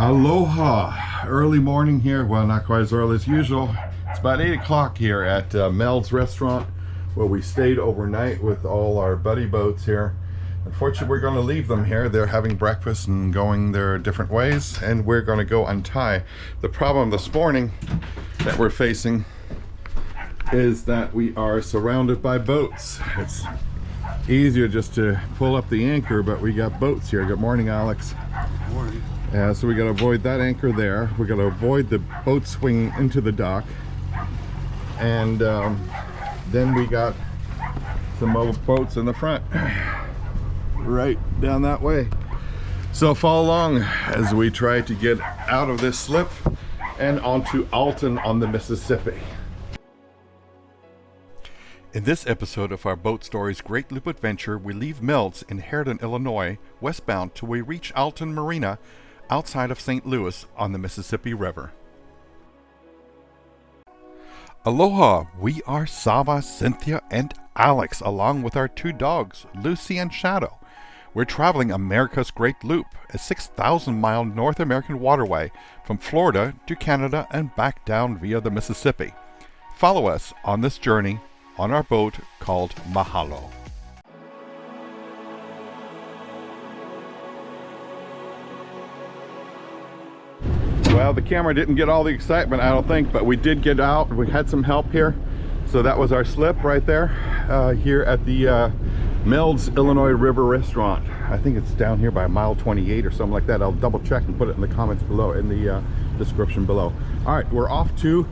Aloha! Early morning here. Well, not quite as early as usual. It's about 8 o'clock here at Mels restaurant where we stayed overnight with all our buddy boats here. Unfortunately, we're going to leave them here. They're having breakfast and going their different ways, and we're going to go untie. The problem this morning that we're facing is that we are surrounded by boats. It's easier just to pull up the anchor, but we got boats here. Good morning, Alex. Good morning. So we got to avoid that anchor there. We got to avoid the boat swinging into the dock, and then we got some other boats in the front, right down that way. So follow along as we try to get out of this slip and onto Alton on the Mississippi. In this episode of our Boat Stories Great Loop Adventure, we leave Mels in Hardin, Illinois, westbound till we reach Alton Marina, outside of St. Louis on the Mississippi River. Aloha! We are Sava, Cynthia, and Alex, along with our two dogs, Lucy and Shadow. We're traveling America's Great Loop, a 6,000-mile North American waterway from Florida to Canada and back down via the Mississippi. Follow us on this journey on our boat called Mahalo. Well, the camera didn't get all the excitement, I don't think, but we did get out. We had some help here. So that was our slip right there, here at the Mels, Illinois River Restaurant. I think it's down here by mile 28 or something like that. I'll double check and put it in the comments below, in the description below. All right, we're off to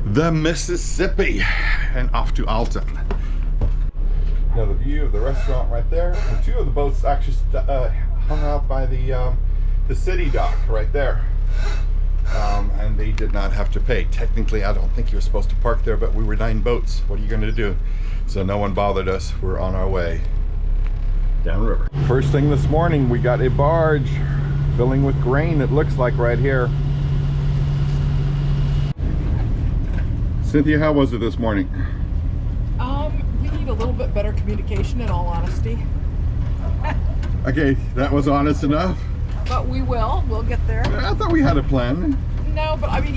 the Mississippi and off to Alton. Now the view of the restaurant right there. And two of the boats actually hung out by the city dock right there. And they did not have to pay. Technically, I don't think you were supposed to park there, but we were 9 boats. What are you going to do? So no one bothered us. We're on our way downriver. First thing this morning, we got a barge filling with grain, it looks like right here. Cynthia, how was it this morning? We need a little bit better communication, in all honesty. Okay, that was honest enough. But we'll get there. I thought we had a plan. No, but I mean,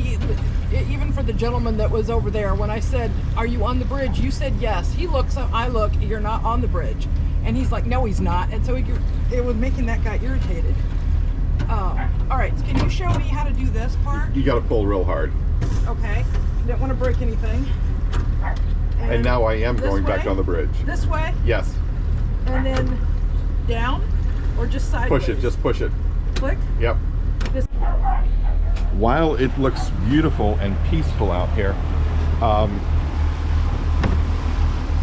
even for the gentleman that was over there, when I said, "Are you on the bridge?" You said yes. He looks up, I look, you're not on the bridge. And he's like, no, he's not. And so it was making that guy irritated. All right, can you show me how to do this part? You got to pull real hard. Okay. Didn't want to break anything. And now I am going back on the bridge. This way? Yes. And then down? Or just sideways? Push it, just push it. Click? Yep. This. While it looks beautiful and peaceful out here,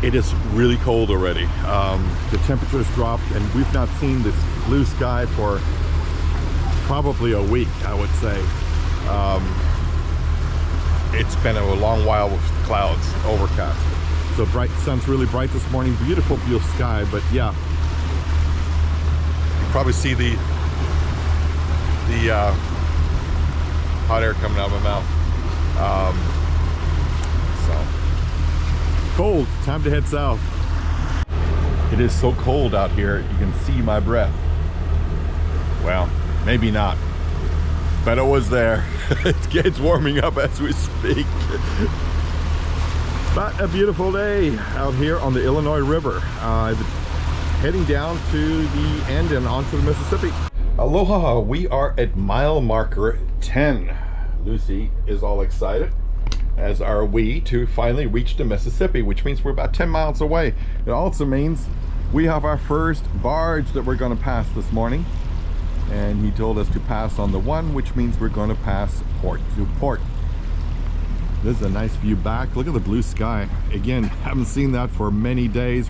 it is really cold already. The temperature's dropped, and we've not seen this blue sky for probably a week, I would say. It's been a long while with clouds, overcast. So bright, sun's really bright this morning. Beautiful blue sky, but yeah. You probably see the hot air coming out of my mouth. So cold, time to head south. It is so cold out here, you can see my breath. Well, maybe not, but it was there. It's warming up as we speak. But a beautiful day out here on the Illinois River. Heading down to the end and onto the Mississippi. Aloha, we are at mile marker 10. Lucy is all excited, as are we, to finally reach the Mississippi, which means we're about 10 miles away. It also means we have our first barge that we're going to pass this morning. And he told us to pass on the one, which means we're going to pass port to port. This is a nice view back. Look at the blue sky. Again, haven't seen that for many days.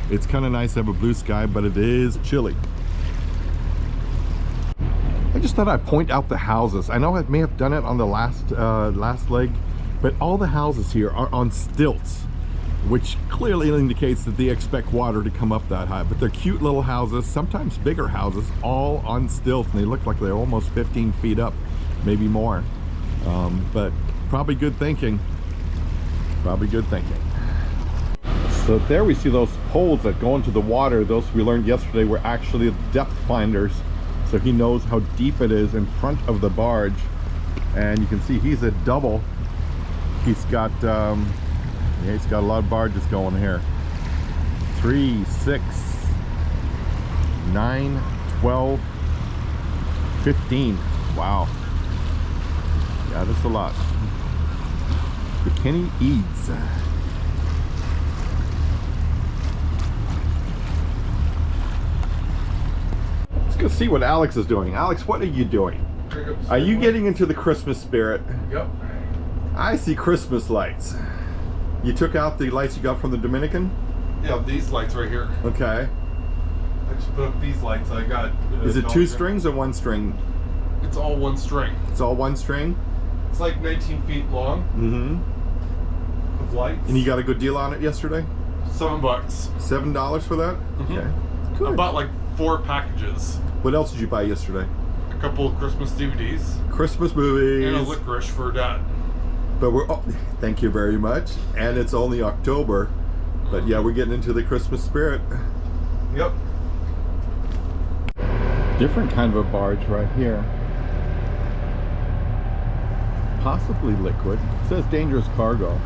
It's kind of nice to have a blue sky, but it is chilly. I just thought I'd point out the houses. I know I may have done it on the last leg, but all the houses here are on stilts, which clearly indicates that they expect water to come up that high. But they're cute little houses, sometimes bigger houses, all on stilts, and they look like they're almost 15 feet up, maybe more. But probably good thinking. Probably good thinking. So there we see those poles that go into the water. Those we learned yesterday were actually depth finders. so he knows how deep it is in front of the barge. And you can see he's a double. He's got yeah, he's got a lot of barges going here. 3, 6, 9, 12, 15. Wow. Yeah, that's a lot. Bikini Eads. Let's go see what Alex is doing. Alex, what are you doing? Are you getting into the Christmas spirit? Yep. I see Christmas lights. You took out the lights you got from the Dominican? Yeah, these lights right here. Okay. I just put up these lights. I got. Is it 2 strings or 1 string? It's all 1 string. It's all 1 string? It's like 19 feet long. Mm-hmm. Of lights. And you got a good deal on it yesterday? $7. $7 for that? Mm-hmm. Okay. I Good. bought like 4 packages. What else did you buy yesterday? A couple of Christmas DVDs. Christmas movies. And a licorice for Dad. But we're, oh, thank you very much. And it's only October. But yeah, we're getting into the Christmas spirit. Yep. Different kind of a barge right here. Possibly liquid. It says dangerous cargo.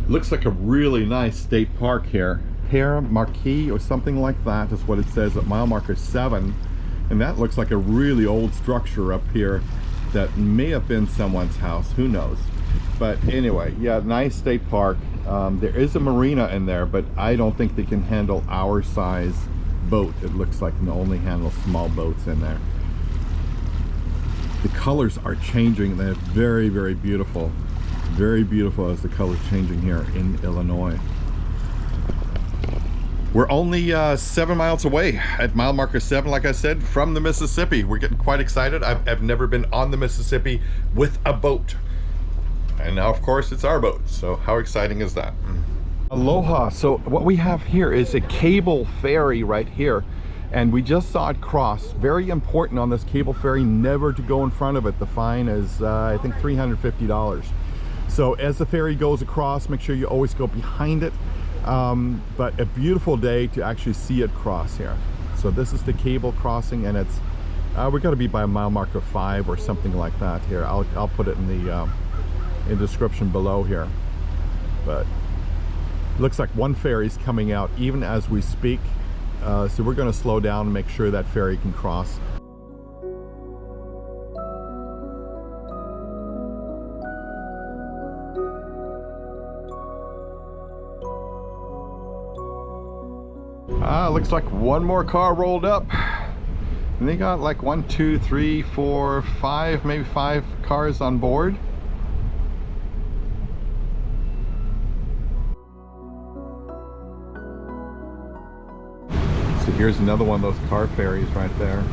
Looks like a really nice state park here. Pere Marquis or something like that is what it says at mile marker 7. And that looks like a really old structure up here that may have been someone's house. Who knows? But anyway, yeah, nice state park. There is a marina in there, but I don't think they can handle our size boat. It looks like they only handle small boats in there. The colors are changing. They're very, very beautiful. Very beautiful as the colors changing here in Illinois. We're only 7 miles away at mile marker 7, like I said, from the Mississippi. We're getting quite excited. I've never been on the Mississippi with a boat. And now, of course, it's our boat. So how exciting is that? Aloha. So what we have here is a cable ferry right here. And we just saw it cross. Very important on this cable ferry, never to go in front of it. The fine is, I think, $350. So as the ferry goes across, make sure you always go behind it. But a beautiful day to actually see it cross here. So this is the cable crossing, and it's we're going to be by mile marker 5 or something like that here. I'll put it in the description below here. But looks like one ferry's coming out even as we speak. So we're going to slow down and make sure that ferry can cross. Looks like one more car rolled up. And they got like 1, 2, 3, 4, 5, maybe 5 cars on board. So here's another one of those car ferries right there.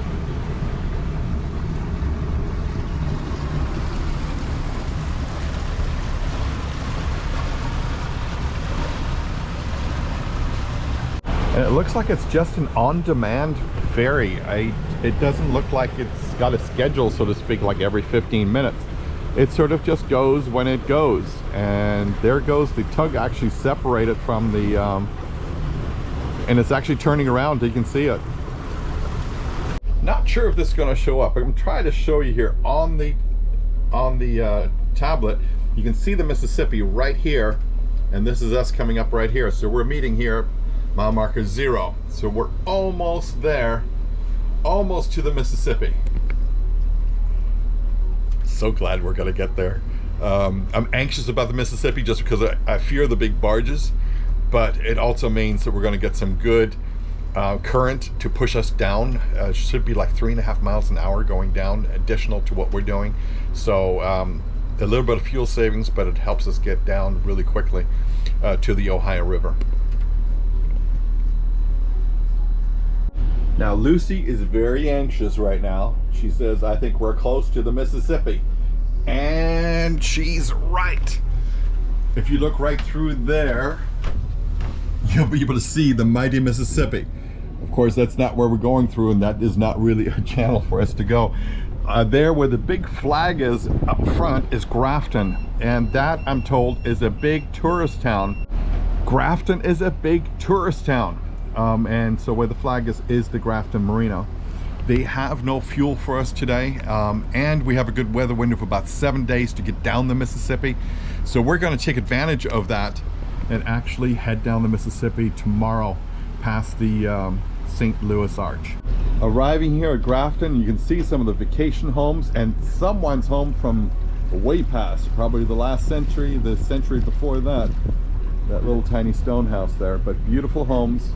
And it looks like it's just an on-demand ferry. It doesn't look like it's got a schedule, so to speak, like every 15 minutes. It sort of just goes when it goes. And there goes the tug actually separated from the, and it's actually turning around, you can see it. Not sure if this is gonna show up. I'm trying to show you here on the tablet. You can see the Mississippi right here, and this is us coming up right here. So we're meeting here mile marker 0. So we're almost there, almost to the Mississippi. So glad we're gonna get there. I'm anxious about the Mississippi just because I fear the big barges, but it also means that we're gonna get some good current to push us down. Should be like 3.5 miles an hour going down, additional to what we're doing. So a little bit of fuel savings, but it helps us get down really quickly to the Ohio River. Now Lucy is very anxious right now. She says, I think we're close to the Mississippi. And she's right. If you look right through there, you'll be able to see the mighty Mississippi. Of course, that's not where we're going through, and that is not really a channel for us to go. There where the big flag is up front is Grafton, and that, I'm told, is a big tourist town. Grafton is a big tourist town. And so where the flag is the Grafton Marina. They have no fuel for us today, and we have a good weather window for about 7 days to get down the Mississippi. So we're going to take advantage of that and actually head down the Mississippi tomorrow past the St. Louis Arch. Arriving here at Grafton, you can see some of the vacation homes and someone's home from way past, probably the last century, the century before that. That little tiny stone house there, but beautiful homes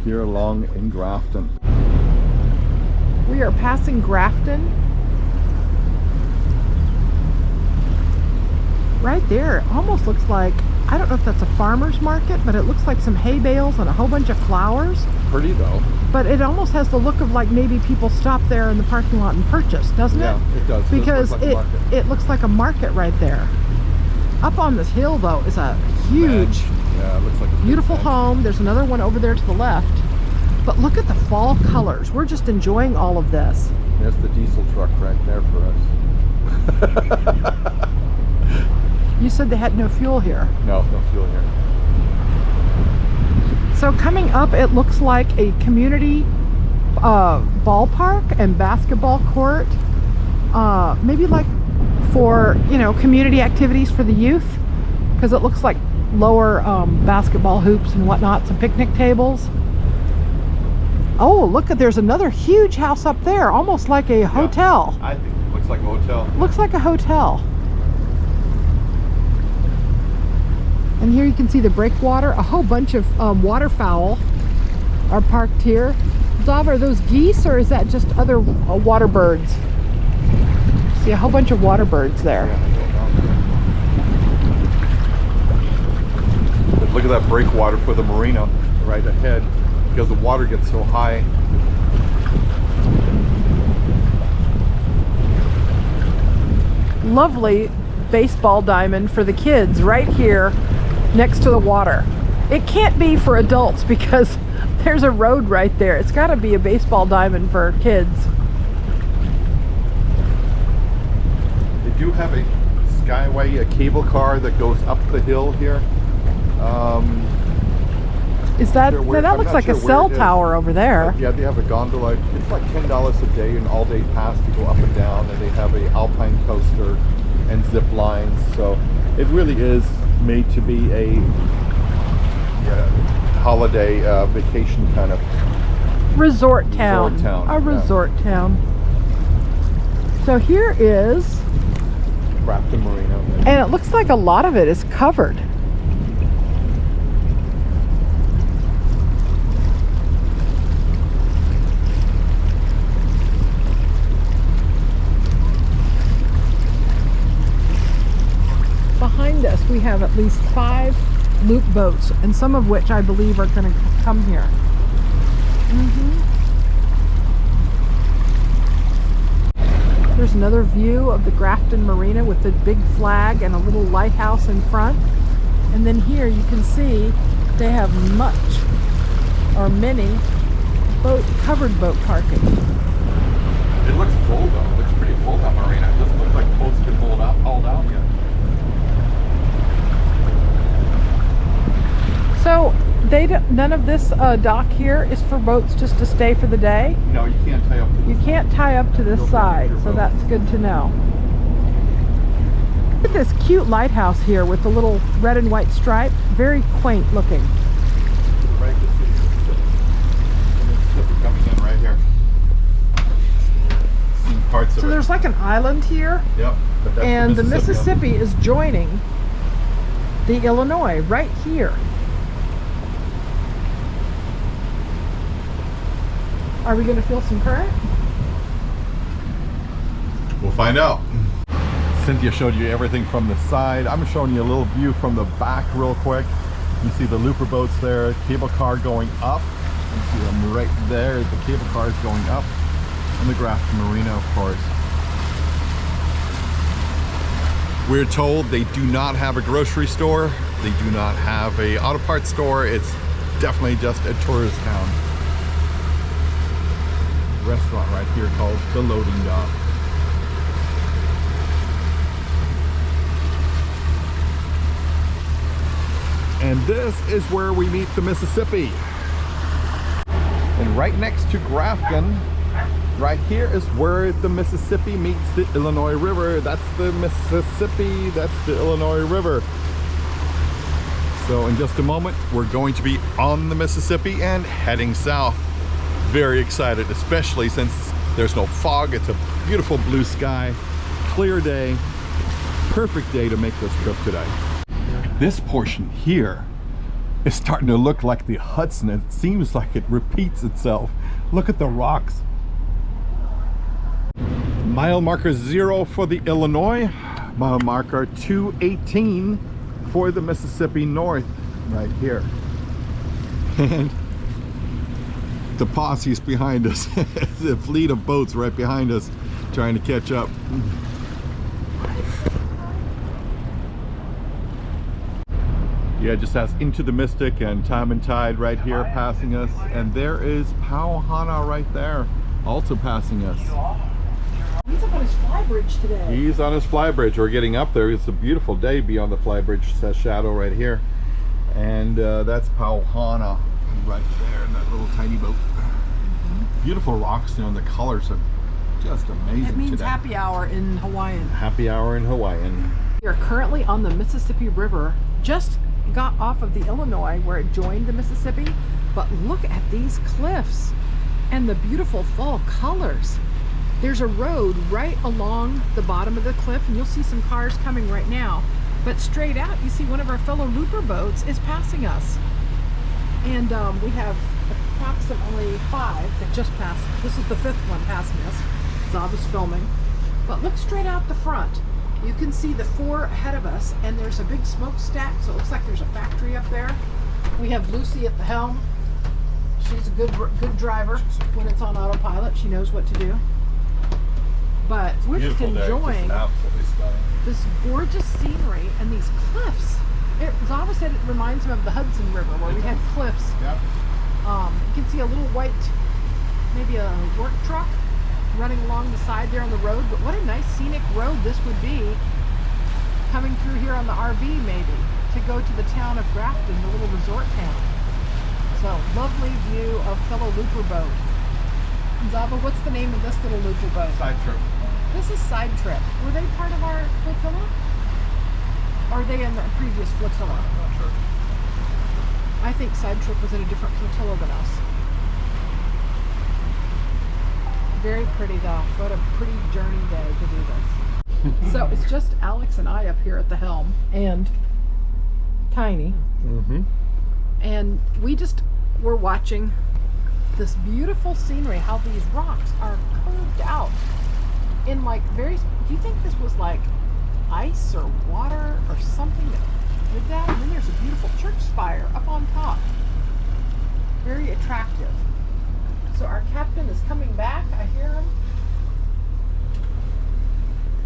here along in Grafton. We are passing Grafton. Right there, it almost looks like, I don't know if that's a farmer's market, but it looks like some hay bales and a whole bunch of flowers. Pretty though. But it almost has the look of like maybe people stop there in the parking lot and purchase, doesn't it? Yeah, it does. Because it looks like a market right there. Up on this hill though is a huge, yeah, it looks like a beautiful home. There's another one over there to the left. But look at the fall colors. We're just enjoying all of this. There's the diesel truck right there for us. You said they had no fuel here. No fuel here. So coming up, it looks like a community ballpark and basketball court. Maybe like for, you know, community activities for the youth, because it looks like lower basketball hoops and whatnot, some picnic tables. Oh, look at, there's another huge house up there, almost like a hotel. I think it looks like a hotel. Looks like a hotel. And here you can see the breakwater. A whole bunch of waterfowl are parked here. Zav, are those geese or is that just other water birds? See a whole bunch of water birds there. But look at that breakwater for the marina right ahead, because the water gets so high. Lovely baseball diamond for the kids right here next to the water. It can't be for adults because there's a road right there. It's got to be a baseball diamond for kids. They do have a Skyway, a cable car that goes up the hill here. Is that, that looks like a cell tower over there. Yeah, they have a gondola. It's like $10 a day, an all-day pass to go up and down, and they have a alpine coaster and zip lines. So it really is made to be a holiday vacation kind of resort town. Resort town. So here is Grafton Marina, and it looks like a lot of it is covered. Behind us we have at least 5 loop boats, and some of which I believe are going to come here. There's another view of the Grafton Marina with the big flag and a little lighthouse in front. And then here you can see they have many covered boat parking. It looks full though. It looks pretty full, that marina. It doesn't look like boats can hauled out yet. So none of this dock here is for boats just to stay for the day? No, you can't tie up to this. You can't tie up to this side, so that's good to know. Look at this cute lighthouse here with the little red and white stripe. Very quaint looking. Mississippi coming in right here. Seeing parts of So it. there's like an island here. Yep. But that's And the Mississippi is joining the Illinois right here. Are we going to feel some current? We'll find out. Cynthia showed you everything from the side. I'm showing you a little view from the back real quick. You see the looper boats there, cable car going up. You see them right there. The cable car is going up. And the Grafton Marina, of course. We're told they do not have a grocery store. They do not have a auto parts store. It's definitely just a tourist town. Restaurant right here called the Loading Dock. And this is where we meet the Mississippi. And right next to Grafton Right here is where the Mississippi meets the Illinois River. That's the Mississippi, that's the Illinois River. So in just a moment, we're going to be on the Mississippi and heading south. Very excited, especially since there's no fog. It's a beautiful blue sky, clear day, perfect day to make this trip today. This portion here is starting to look like the Hudson. It seems like it repeats itself. Look at the rocks. Mile marker 0 for the Illinois, mile marker 218 for the Mississippi North, right here. And the posse's behind us, the fleet of boats right behind us trying to catch up. Yeah, just as Into the Mystic and Time and Tide right here passing us, and there is Pauhana right there also passing us. He's up on his fly bridge today. He's on his fly bridge. We're getting up there. It's a beautiful day beyond the fly bridge. It says shadow right here. And that's Pauhana right there in that little tiny boat. Beautiful rocks, you know, and the colors are just amazing. It means today. happy hour in Hawaiian. Happy hour in Hawaiian. We are currently on the Mississippi River. Just got off of the Illinois where it joined the Mississippi. But look at these cliffs and the beautiful fall colors. There's a road right along the bottom of the cliff, and you'll see some cars coming right now. But straight out, you see one of our fellow looper boats is passing us. And we have approximately 5 that just passed. This is the 5th one passing us. Zava's filming. But look straight out the front. You can see the 4 ahead of us, and there's a big smokestack, so it looks like there's a factory up there. We have Lucy at the helm. She's a good driver. When it's on autopilot, she knows what to do. But we're just enjoying this gorgeous scenery and these cliffs. Zava said it reminds him of the Hudson River where we had cliffs. Yep. You can see a little white, maybe a work truck running along the side there on the road. But what a nice scenic road this would be, coming through here on the RV maybe, to go to the town of Grafton, the little resort town. So lovely view of fellow looper boat. Zava, what's the name of this little looper boat? Side trip. This is Side Trip. Were they part of our flotilla? Or are they in the previous flotilla? I'm not sure. I think Side Trip was in a different flotilla than us. Very pretty though. What a pretty journey day to do this. So it's just Alex and I up here at the helm, and Tiny. And we just were watching this beautiful scenery, how these rocks are curved out in like very, do you think this was like ice or water or something that did that? And then there's a beautiful church spire up on top. Very attractive. So our captain is coming back. I hear him.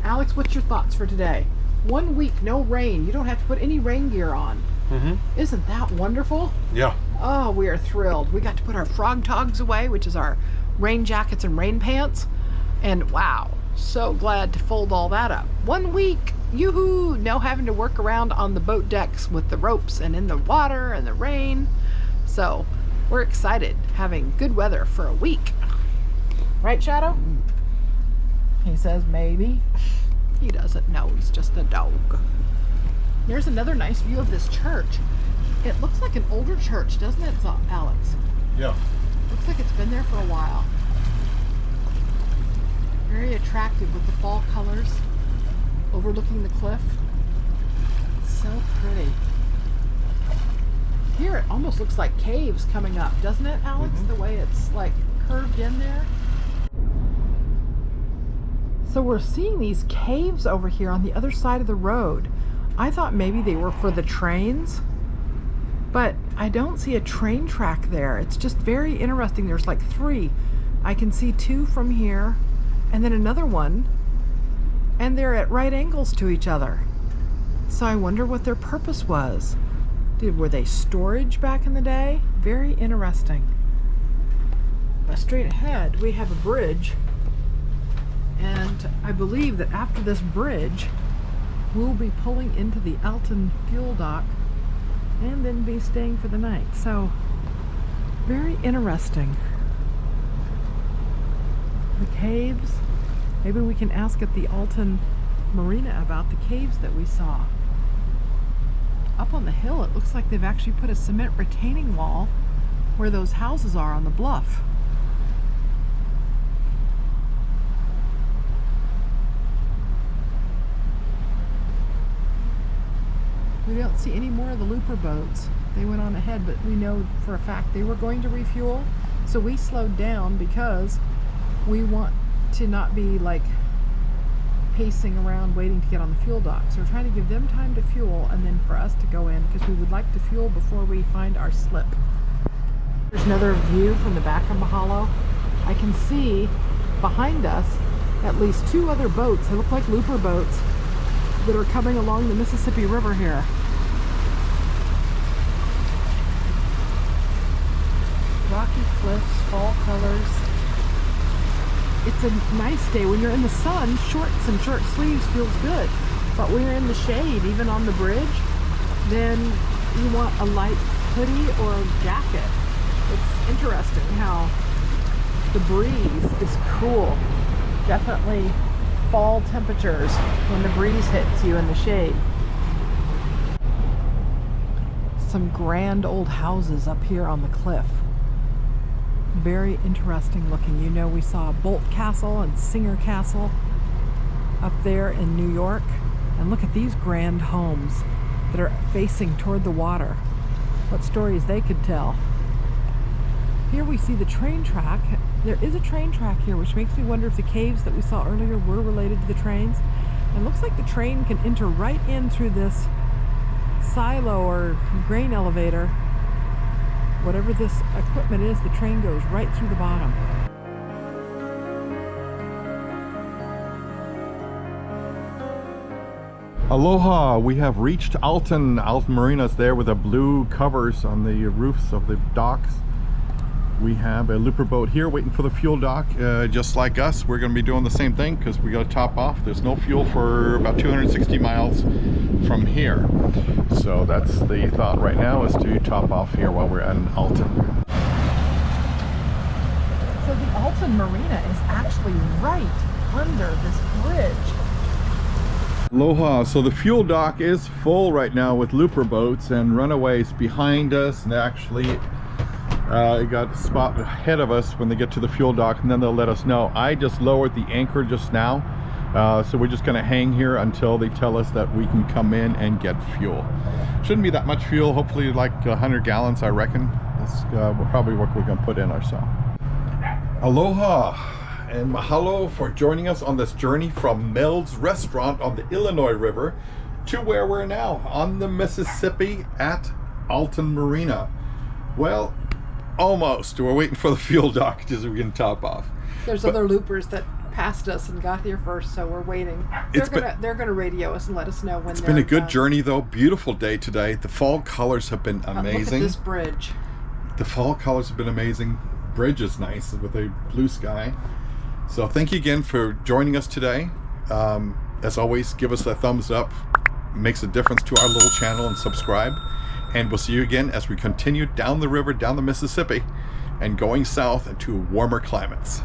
Alex, what's your thoughts for today? 1 week, no rain. You don't have to put any rain gear on. Isn't that wonderful? Yeah. Oh, we are thrilled. We got to put our frog togs away, which is our rain jackets and rain pants. And wow, so glad to fold all that up. 1 week, yoo-hoo, no having to work around on the boat decks with the ropes and in the water and the rain. So we're excited, having good weather for a week. Right, Shadow? He says maybe. He doesn't know, he's just a dog. There's another nice view of this church. It looks like an older church, doesn't it, Alex? Yeah. Looks like it's been there for a while. Very attractive with the fall colors, overlooking the cliff. So pretty. Here it almost looks like caves coming up, doesn't it, Alex? The way it's like curved in there. So we're seeing these caves over here on the other side of the road. I thought maybe they were for the trains, but I don't see a train track there. It's just very interesting. There's like 3. I can see 2 from here, and then another one, and they're at right angles to each other. So I wonder what their purpose was. Were they storage back in the day? Very interesting. But straight ahead, we have a bridge, and I believe that after this bridge, we'll be pulling into the Alton fuel dock and then be staying for the night. So very interesting. The caves. Maybe we can ask at the Alton Marina about the caves that we saw. Up on the hill, it looks like they've actually put a cement retaining wall where those houses are on the bluff. We don't see any more of the looper boats. They went on ahead, but we know for a fact they were going to refuel. So we slowed down because we want to not be like pacing around waiting to get on the fuel dock. So we're trying to give them time to fuel and then for us to go in because we would like to fuel before we find our slip. There's another view from the back of Mahalo. I can see behind us at least 2 other boats. They look like looper boats that are coming along the Mississippi River here. Rocky cliffs, fall colors. It's a nice day. When you're in the sun, shorts and short sleeves feels good. But when you're in the shade, even on the bridge, then you want a light hoodie or a jacket. It's interesting how the breeze is cool. Definitely fall temperatures when the breeze hits you in the shade. Some grand old houses up here on the cliff. Very interesting looking. You know, we saw Bolt Castle and Singer Castle up there in New York. And look at these grand homes that are facing toward the water. What stories they could tell. Here we see the train track. There is a train track here, which makes me wonder if the caves that we saw earlier were related to the trains. And it looks like the train can enter right in through this silo or grain elevator. Whatever this equipment is, the train goes right through the bottom. Aloha, we have reached Alton. Alton Marina's there with the blue covers on the roofs of the docks. We have a looper boat here waiting for the fuel dock. Just like us, we're going to be doing the same thing because we got to top off. There's no fuel for about 260 miles from here. So that's the thought right now, is to top off here while we're in Alton. So the Alton Marina is actually right under this bridge. Aloha, so the fuel dock is full right now with looper boats and runaways behind us, and actually it got a spot ahead of us when they get to the fuel dock, and then they'll let us know. I just lowered the anchor just now, so we're just going to hang here until they tell us that we can come in and get fuel. Shouldn't be that much fuel, hopefully like 100 gallons I reckon. That's probably what we're going to put in ourselves. Aloha and mahalo for joining us on this journey from Mels restaurant on the Illinois River to where we're now on the Mississippi at Alton Marina. Well, almost. We're waiting for the fuel dock just so we can top off. There's other loopers that passed us and got here first, so we're waiting. They're gonna radio us and let us know when. It's been a good journey though. Beautiful day today. The fall colors have been amazing. Look at this bridge. The fall colors have been amazing. Bridge is nice with a blue sky. So thank you again for joining us today. As always, give us a thumbs up. It makes a difference to our little channel, and subscribe. And we'll see you again as we continue down the river, down the Mississippi, and going south into warmer climates.